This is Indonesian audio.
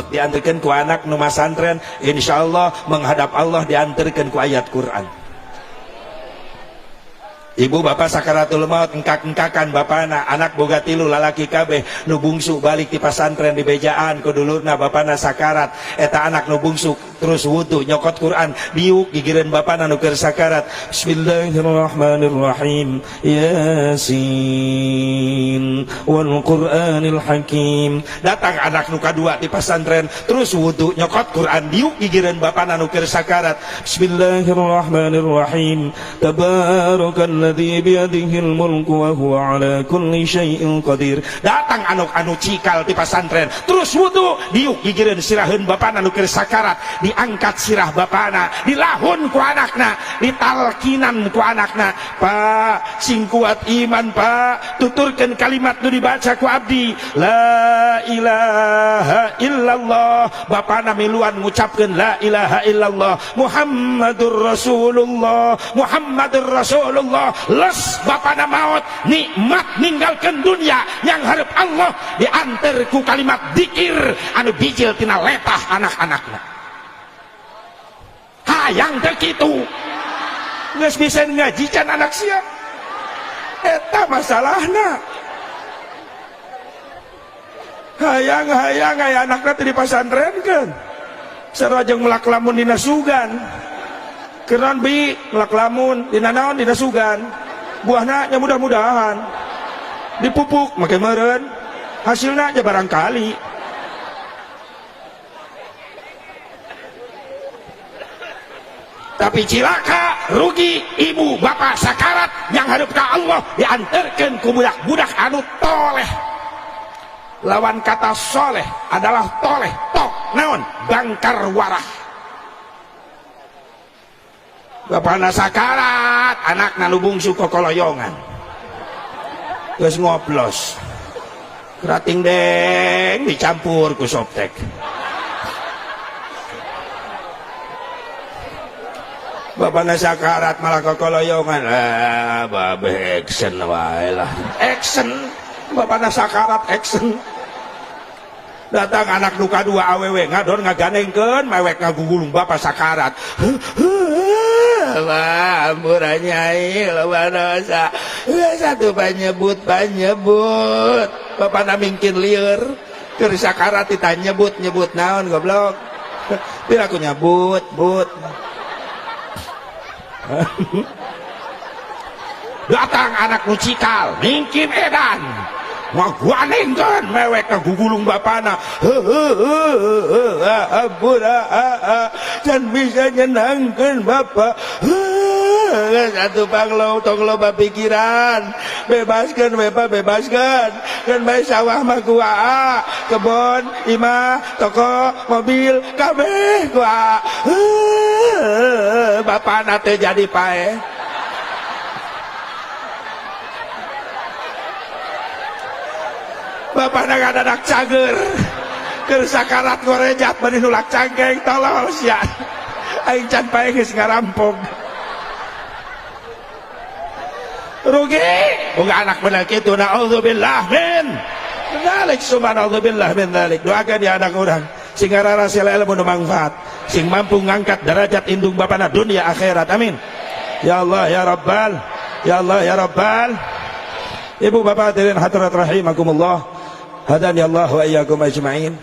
diantarkan ku anak nu masantren, insyaallah menghadap Allah diantarkan ku ayat Quran. Ibu bapak sakaratul maut engkak-engkakan bapana, anak boga tilu lalaki kabeh nu bungsu balik di pasantren di bejaan ku dulurna bapana sakarat, eta anak nu bungsu terus wudu nyokot Quran diuk gigireun bapana nu keur sakarat. Bismillahirrahmanirrahim. Yasin wal Qur'anil Hakim. Datang anak nu kadua di pasantren terus wudu nyokot Quran diuk gigireun bapana nu keur sakarat. Bismillahirrahmanirrahim. Tabarakallah biyadihil mulku wa huwa ala kulli syai'in qadir. Datang anu cikal di pasantren terus wudu diuk gigireun siraheun bapana nu keur sakarat, diangkat sirah bapana, dilahun ku anakna, ditalkinan ku anakna. Pak sing kuat iman Pak, tuturkeun kalimat nu dibaca ku abdi, la ilaha illallah. Bapana miluan ngucapkeun la ilaha illallah Muhammadur Rasulullah, Muhammadur Rasulullah. Les bapana maut nikmat ninggalkan dunia yang harap Allah diantar ku kalimat dikir anu bijil tina letah anak-anakna. Hayang teh kitu geus bisa ngaji can anak sia, eta masalahna. Hayang-hayang aya anakna teh di pasantrenkeun sarojeng melak lamun dina sugan. Keran bi ngelak lamun dina naon dina sugan, buahna nya mudah-mudahan dipupuk make meureun, hasilna aja barangkali. Tapi cilaka rugi ibu bapak sakarat yang hadap ka Allah diantarkeun ku budak-budak anu toleh. Lawan kata soleh adalah toleh, tok naon bangkar warah. Bapana sakarat, anakna nu bungsu kokoloyongan geus ngoplos, kerating deng dicampur ku soptek. Bapana sakarat malah kokoloyongan, babe action wae lah, action. Bapana sakarat action. Datang anak nu kadua awewe ngadon ngaganengkeun mewek ngagugulung bapak sakarat. Wah, ampurannyai lawan dosa. Satu panyebut. Bapak namingkin lieur keur sakarat ditanya nyebut naon goblok. Bila aku nyebut. Datang anak nu cikal mingkin edan ngaguanengkeun mewek ngagugulung bapana. Ampura dan bisa nyenangkan bapak. Satu panglo tong loba pikiran, bebaskan bapak, bebaskan kan bae sawah mah gua kebon imah toko mobil kabeh gua. Bapana teh jadi pae. Bapak nak ada anak cager keur sakarat gorejat bani nulak cangkeng tolol sia aing can pae geus ngarampog rugi boga anak bener kitu. Naudzubillah min dzalik, subhanallah min dzalik. Doakeun ya anak urang sing ngarasil ilmu nu manfaat, sing mampu ngangkat derajat indung bapana dunia akhirat, amin ya Allah ya Rabbal, ya Allah ya Rabbal. Ibu bapak hadirin hadirat rahimakumullah, hadani Allah wa iyyakum ajma'in.